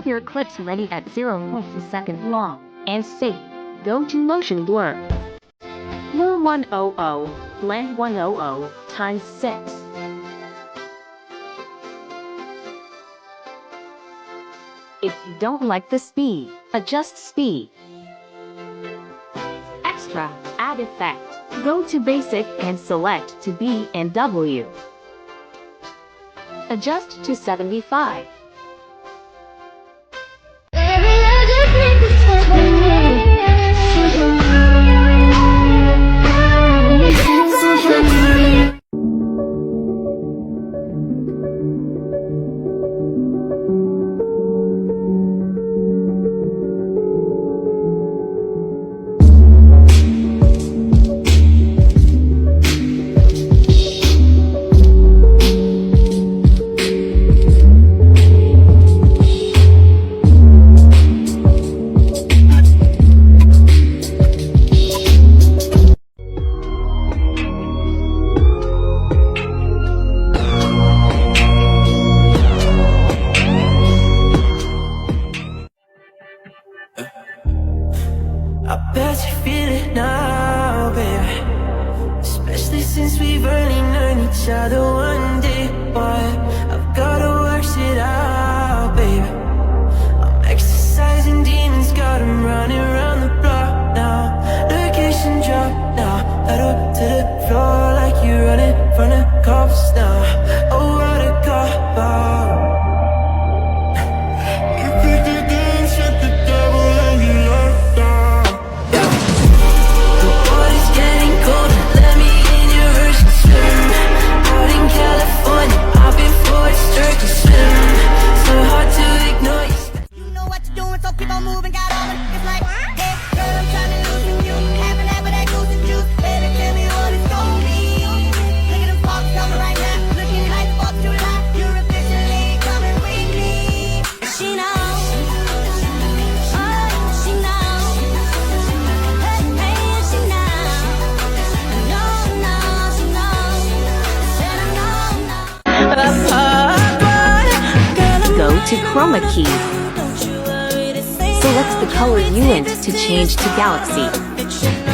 Have your clips ready at 0.1 long and safe. Go to motion blur. Blur 100, blend 100 times 6. If you don't like the speed, adjust speed. Extra, add effect. Go to basic and select to B and W. Adjust to 75. I bet you feel it now, baby. Especially since we've only known each other one day. But I've gotta work shit out, baby. I'm exercising demons, got 'em running around the block now. Location drop now, pedal to the floor like you're running from the cops now. Oh, what a cop out. Go to Chroma key. Select the color you want to change to Galaxy.